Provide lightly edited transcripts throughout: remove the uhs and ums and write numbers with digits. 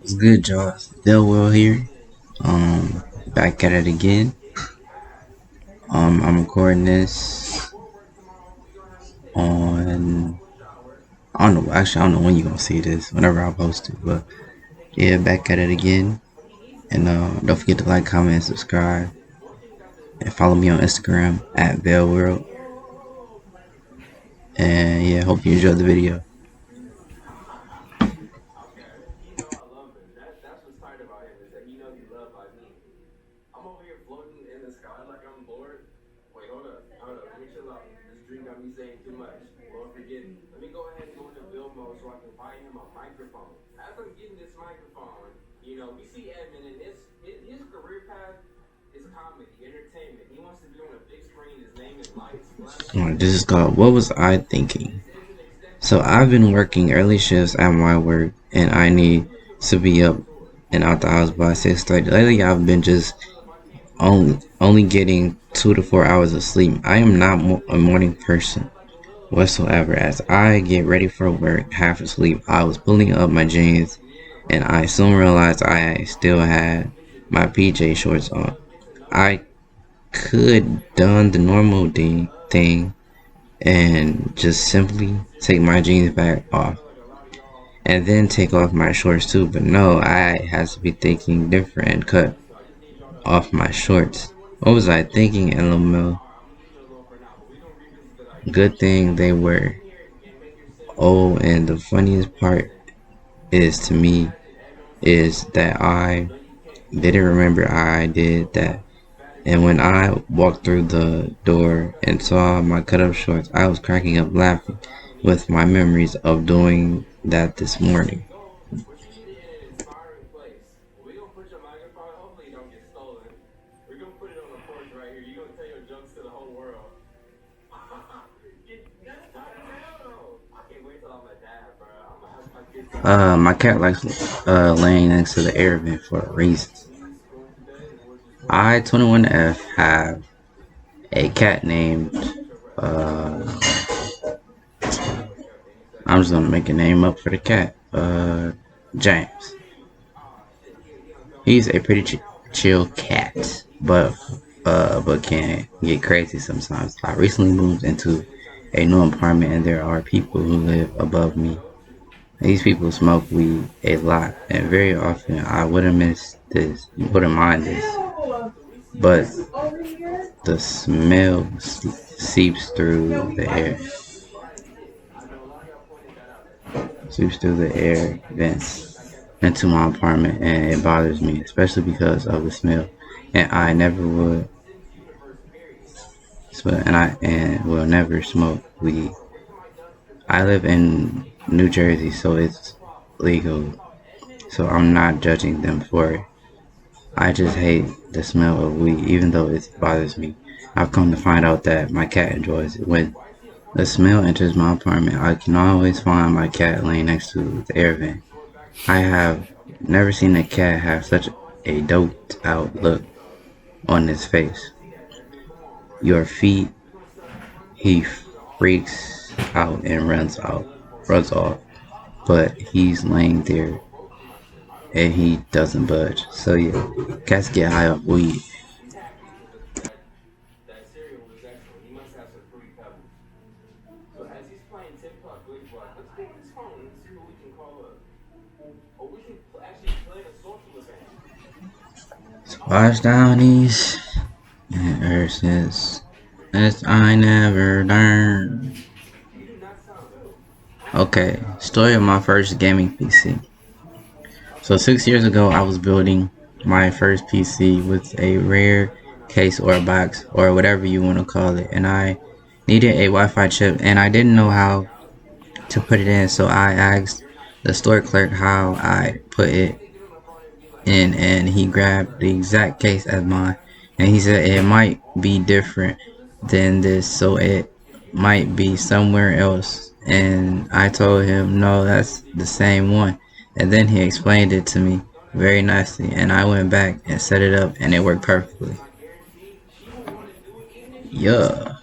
It's good, y'all. Delwell here. Back at it again. I'm recording this on. I don't know. Actually, I don't know when you're gonna see this. Whenever I post it, but yeah, back at it again. And don't forget to like, comment, and subscribe, and follow me on Instagram at ValeWorld. And yeah, hope you enjoyed the video. This is called "What Was I Thinking." So I've been working early shifts at my work, and I need to be up and out the house by 6:30. Lately, I've been just only getting 2 to 4 hours of sleep. I am not a morning person whatsoever. As I get ready for work, half asleep, I was pulling up my jeans, and I soon realized I still had my PJ shorts on. I could done the normal thing and just simply take my jeans back off and then take off my shorts too, but no, I had to be thinking different and cut off my shorts. What was I thinking, LML? Good thing they were. Oh, and the funniest part is to me is that I didn't remember I did that. And when I walked through the door and saw my cut up shorts, I was cracking up laughing with my memories of doing that this morning. My cat likes laying next to the air vent for a reason. I 21F have a cat named uh I'm just gonna make a name up for the cat. James. He's a pretty chill cat, but can get crazy sometimes. I recently moved into a new apartment and there are people who live above me. These people smoke weed a lot, and very often I wouldn't mind this, but the smell seeps through the air, seeps through the air vents into my apartment, and it bothers me, especially because of the smell. And I never would, and will never smoke weed. I live in New Jersey, so it's legal. So I'm not judging them for it. I just hate the smell of weed, even though it bothers me. I've come to find out that my cat enjoys it. When the smell enters my apartment, I can always find my cat laying next to the air vent. I have never seen a cat have such a doped out look on his face. Your feet, he freaks out and runs off. But he's laying there and he doesn't budge. So yeah, cats get high off weed. Wash down these and earth says, as I never learned. Okay, story of my first gaming PC. So 6 years ago, I was building my first PC with a rare case or a box or whatever you want to call it, and I needed a Wi-Fi chip, and I didn't know how to put it in, so I asked the store clerk how I put it in, and he grabbed the exact case as mine, and he said it might be different than this, so it might be somewhere else. And I told him, no, that's the same one. And then he explained it to me very nicely, and I went back and set it up, and it worked perfectly. Yeah.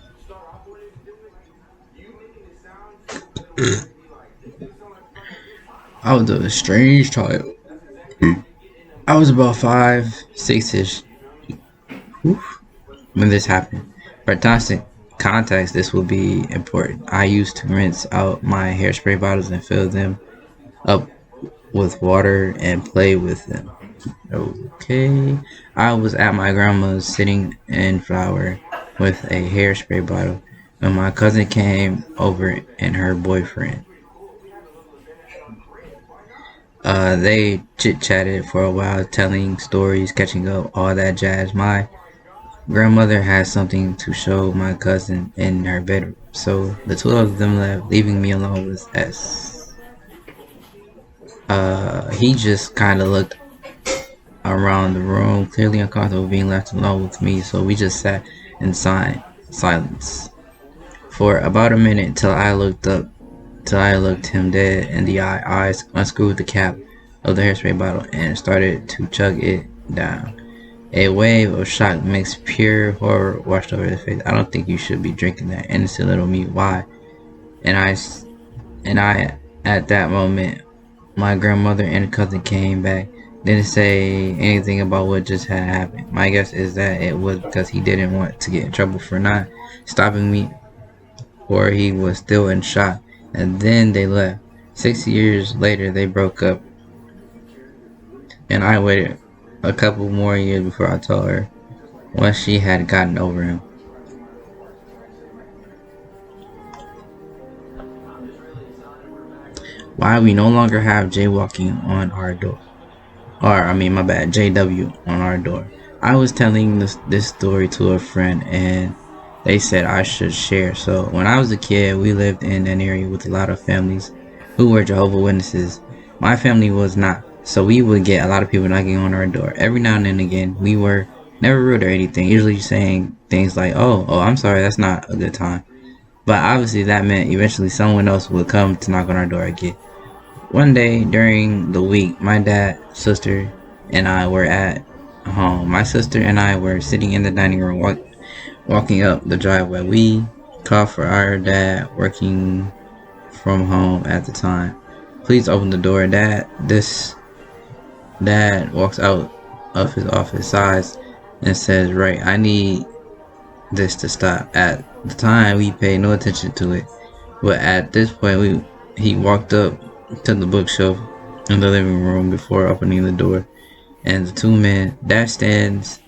I was a strange child. I was about 5, 6 ish when this happened. For context, this will be important. I used to rinse out my hairspray bottles and fill them up with water and play with them. Okay. I was at my grandma's sitting in flower with a hairspray bottle when my cousin came over and her boyfriend. They chit chatted for a while, telling stories, catching up, all that jazz. My grandmother had something to show my cousin in her bedroom, so the two of them left, leaving me alone with S. He just kind of looked around the room, clearly uncomfortable being left alone with me, so we just sat in silence for about a minute till I looked him dead in the eyes, unscrewed the cap of the hairspray bottle, and started to chug it down. A wave of shock mixed pure horror washed over his face. I don't think you should be drinking that. Innocent little me. Why? And I, at that moment, my grandmother and cousin came back. Didn't say anything about what just had happened. My guess is that it was because he didn't want to get in trouble for not stopping me, or he was still in shock. And then they left. 6 years later, they broke up, and I waited a couple more years before I told her once she had gotten over him. Why we no longer have jaywalking on our door. Or, I mean, my bad, JW on our door. I was telling this story to a friend and they said I should share. So, when I was a kid, we lived in an area with a lot of families who were Jehovah's Witnesses. My family was not. So, we would get a lot of people knocking on our door. Every now and then again, we were never rude or anything, usually saying things like, oh, I'm sorry, that's not a good time. But obviously, that meant eventually someone else would come to knock on our door again. One day during the week, my dad, sister, and I were at home. My sister and I were sitting in the dining room walking up the driveway. We called for our dad working from home at the time. Please open the door, Dad. This dad walks out of his office, sighs, and says, right, I need this to stop. At the time, we paid no attention to it. But at this point, he walked up to the bookshelf in the living room before opening the door, and the two men, Dad stands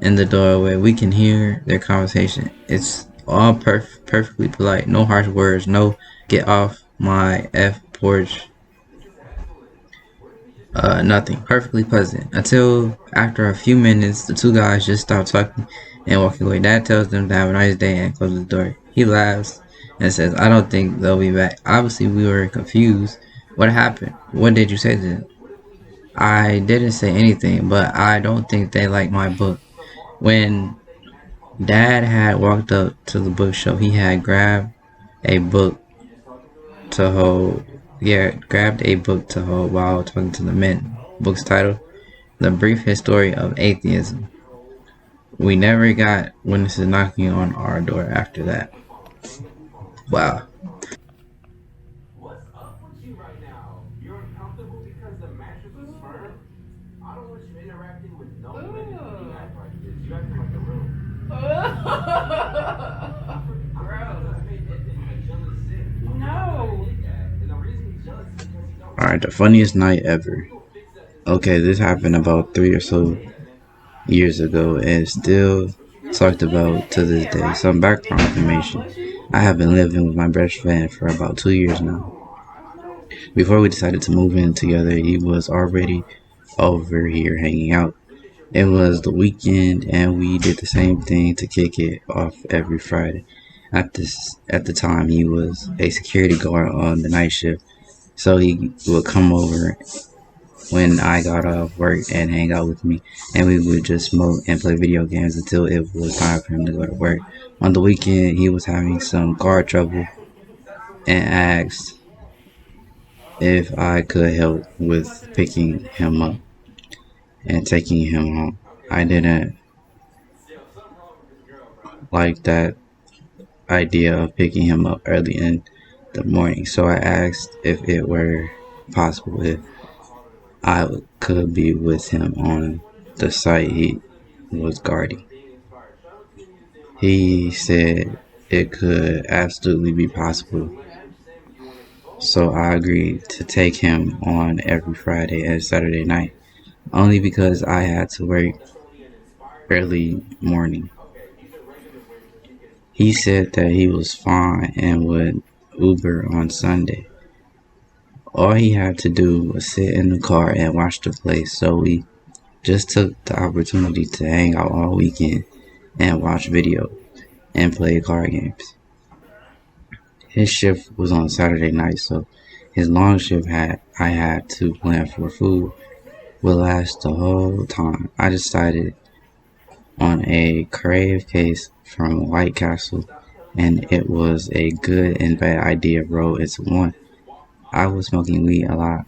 in the doorway. We can hear their conversation. It's all perfectly polite, no harsh words, no get off my F porch, nothing. Perfectly pleasant. Until after a few minutes, the two guys just stop talking and walking away. Dad tells them to have a nice day and closes the door. He laughs and says, I don't think they'll be back. Obviously, we were confused. What happened? What did you say to them? I didn't say anything, but I don't think they like my book. When Dad had walked up to the bookshelf, he had a book to hold. Grabbed a book to hold while talking to the men. Book's title: The Brief History of Atheism. We never got witnesses knocking on our door after that. Wow. No. Alright, the funniest night ever. Okay, this happened about 3 or so years ago and still talked about to this day. Some background information. I have been living with my best friend for about 2 years now. Before we decided to move in together, he was already over here hanging out. It was the weekend and we did the same thing to kick it off every Friday. At the time, he was a security guard on the night shift, so he would come over when I got off work and hang out with me, and we would just smoke and play video games until it was time for him to go to work. On the weekend, he was having some car trouble and asked if I could help with picking him up and taking him home. I didn't like that idea of picking him up early in the morning, so I asked if it were possible if I could be with him on the site he was guarding. He said it could absolutely be possible, so I agreed to take him on every Friday and Saturday night, only because I had to work early morning. He said that he was fine and would Uber on Sunday. All he had to do was sit in the car and watch the place, so we just took the opportunity to hang out all weekend and watch video and play card games. His shift was on Saturday night, so his long shift I had to plan for food would last the whole time. I decided on a crave case from White Castle, and it was a good and bad idea rolled into one. I was smoking weed a lot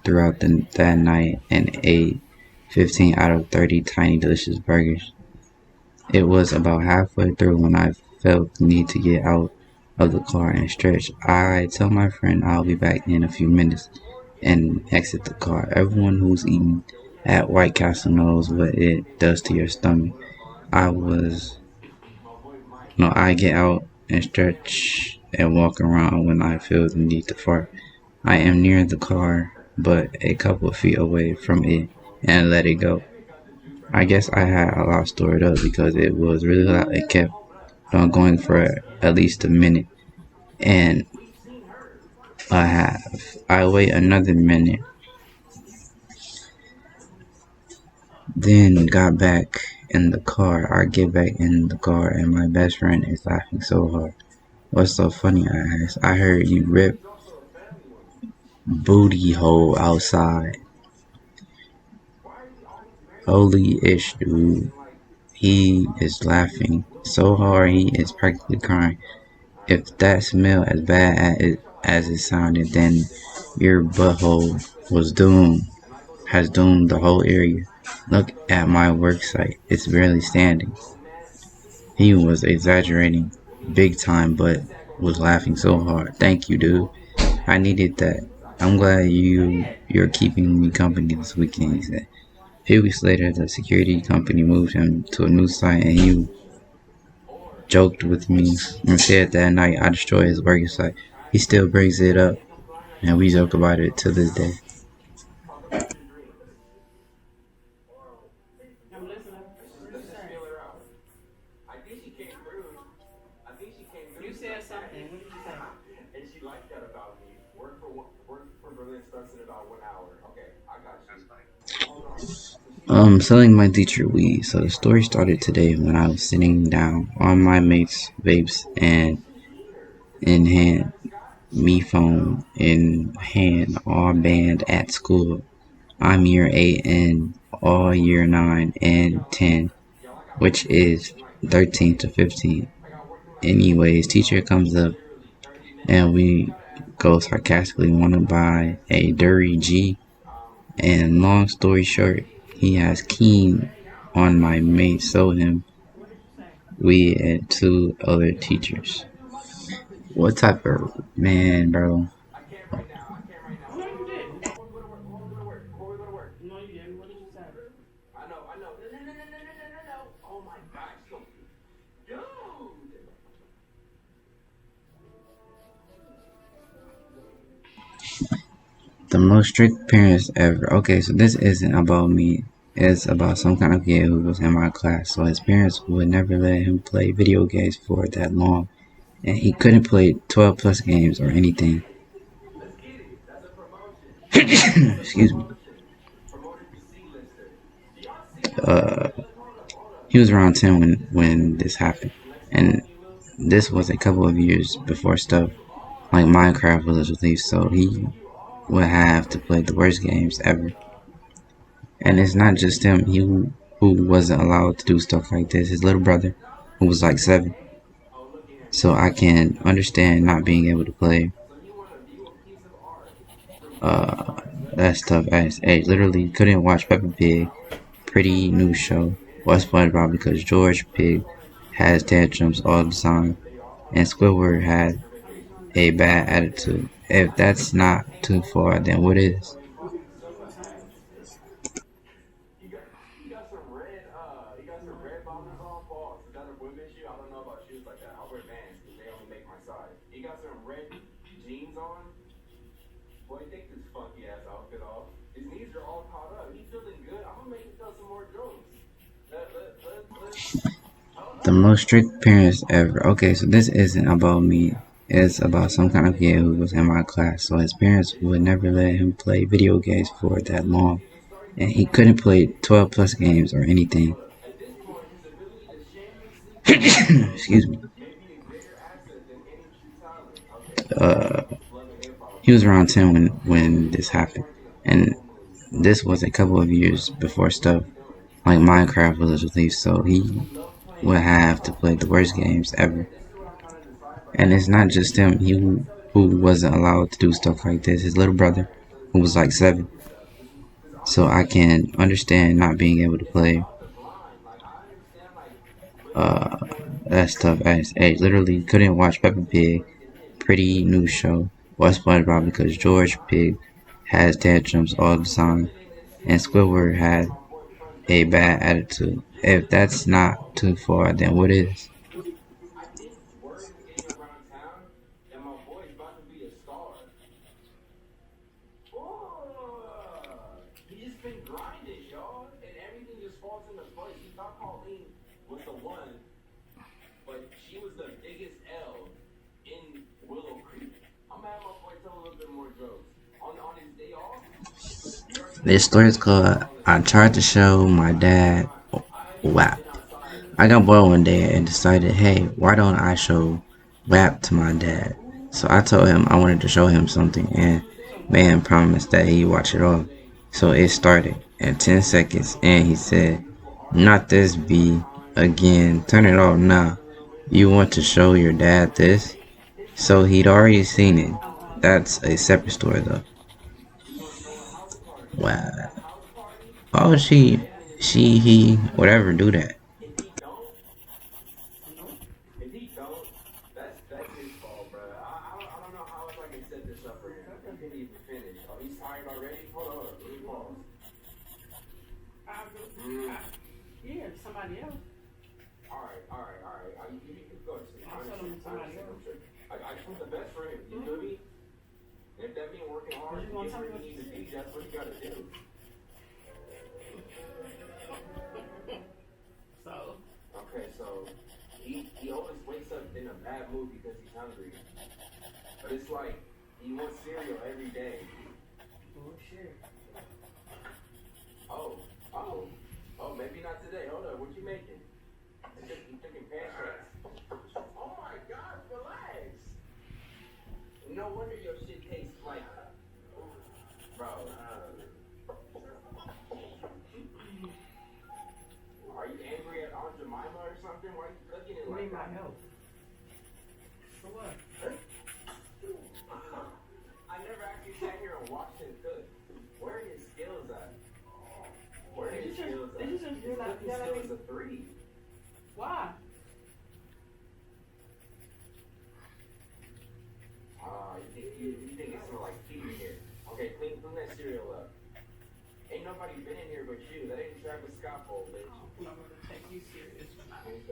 throughout that night and ate 15 out of 30 tiny delicious burgers. It was about halfway through when I felt the need to get out of the car and stretch. I tell my friend I'll be back in a few minutes and exit the car. Everyone who's eaten at White Castle knows what it does to your stomach. I was no, I get out and stretch and walk around when I feel the need to fart. I am near the car, but a couple of feet away from it, and let it go. I guess I had a lot stored up because it was really loud. It kept on going for at least a minute and a half. I wait another minute, then got back in the car. I get back in the car, and my best friend is laughing so hard. What's so funny? I asked. I heard you rip booty hole outside. Holy ish, dude. He is laughing so hard he is practically crying. If that smelled as bad as it sounded, then your butthole was doomed, has doomed the whole area. Look at my work site. It's barely standing. He was exaggerating big time, but was laughing so hard. Thank you, dude. I needed that. I'm glad you're keeping me company this weekend, he said. A few weeks later, the security company moved him to a new site, and he joked with me and said that night I destroyed his work site. He still brings it up, and we joke about it to this day. I'm listening. What you say? You said something. What did you say? Selling my teacher weed. So the story started today when I was sitting down on my mate's vapes and in hand, me phone in hand, all band at school. I'm year 8 and all year 9 and 10, which is 13 to 15. Anyways, teacher comes up and we go sarcastically want to buy a Dury G. And long story short, he has keen on my mate, sold him What did you say? we and two other teachers. What type of man, bro? No, you didn't. No, you didn't. What did you say? The most strict parents ever. Okay, so this isn't about me. It's about some kind of kid who was in my class. So his parents would never let him play video games for that long. And he couldn't play 12 plus games or anything. Excuse me. Uh, he was around 10 when this happened. And this was a couple of years before stuff like Minecraft was released. So he would have to play the worst games ever. And it's not just him who wasn't allowed to do stuff like this. His little brother, who was like 7. So I can understand not being able to play uh, that stuff at his age. Literally couldn't watch Peppa Pig, pretty new show, or SpongeBob because George Pig has tantrums all the time, and Squidward had a bad attitude. If that's not too far, then what is? The most strict parents ever. Okay, so this isn't about me. It's about some kind of kid who was in my class. So his parents would never let him play video games for that long. And he couldn't play 12 plus games or anything. Excuse me. Uh, he was around 10 when this happened. And this was a couple of years before stuff like Minecraft was released. So he would have to play the worst games ever. And it's not just him. Who wasn't allowed to do stuff like this. His little brother, who was like 7. So I can understand not being able to play uh, that stuff at his age. Literally couldn't watch Peppa Pig, pretty new show, or SpongeBob because George Pig has tantrums all the time, and Squidward had a bad attitude. If that's not too far, then what is? This story is called I Tried to Show My Dad WAP. I got bored one day and decided, hey, why don't I show WAP to my dad? So I told him I wanted to show him something and made him promise that he'd watch it all. So it started in 10 seconds and he said, not this B again, turn it off now. You want to show your dad this? So he'd already seen it. That's a separate story though. Wow. Why would he, whatever, do that? Nope. I go. Yeah, somebody else. I told him somebody else. Mm-hmm. You gonna tell me what you said? So. Bullshit. You need my help. For what? Did you just realize that? Why? I'm not gonna take you serious or not. I don't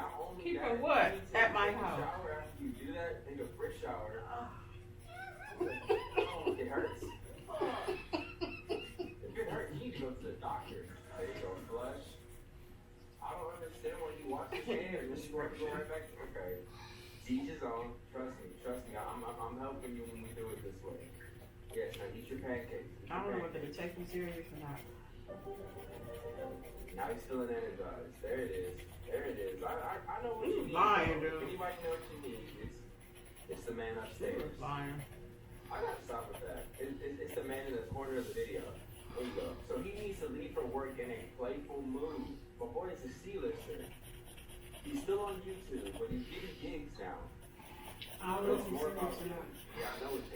know. Keep her what? At my house. I don't know whether to take you serious or not. You lying, dude. You was lying. I don't know if you serious or not.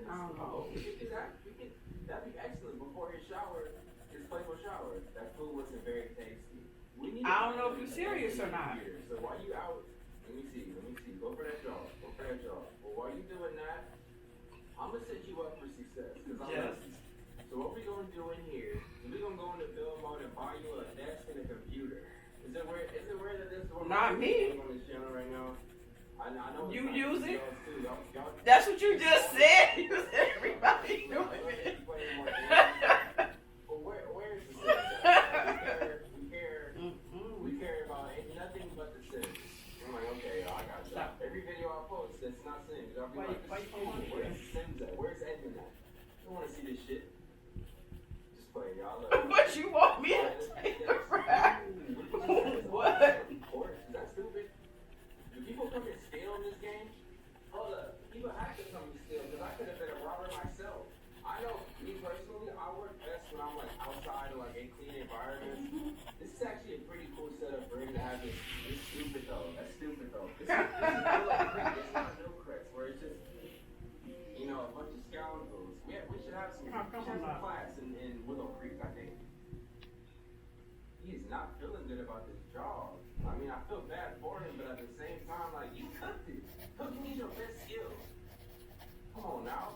I don't Oh. We could do that. We could. That'd be excellent. Before his shower, his playful shower. That food wasn't very tasty. We need. I don't know if you're serious or not. Here. So while you out, let me see. Let me see. Go for that job. Go for that job. Well, while you doing that, I'm gonna set you up for success because I'm Yes. lazy. So what we gonna do in here is we gonna go into build mode and buy you a desk and a computer. Is it where that this is what Not me. on this channel right now? I know You it's use not it? y'all too. Y'all That's what you just said. You said everybody doing it. But where is the sense at? We care about nothing but the sense. I'm like, okay, I got you. Stop. Every video I post that's not Sims, I'll be Why like, you come on here? where's Sims at? Where's Edmund at? I don't want to see this shit. Just play, y'all. Look. What you want me to take a rap? What? Is that stupid? Do people come and steal in this game? Hold up. People have to come and steal because I could have been a robber myself. I know, me personally, I work best when I'm like outside or like in clean environments. This is actually a pretty cool setup for him to have this. It's stupid though. That's stupid though. This is it's not no crits where it's just, you know, a bunch of scoundrels. We should have some, class in Willow Creek, I think. He is not feeling good about this job. I mean, I feel bad for him, but at the same time, like, you cooked it. Cooking is your best skill. Come on now.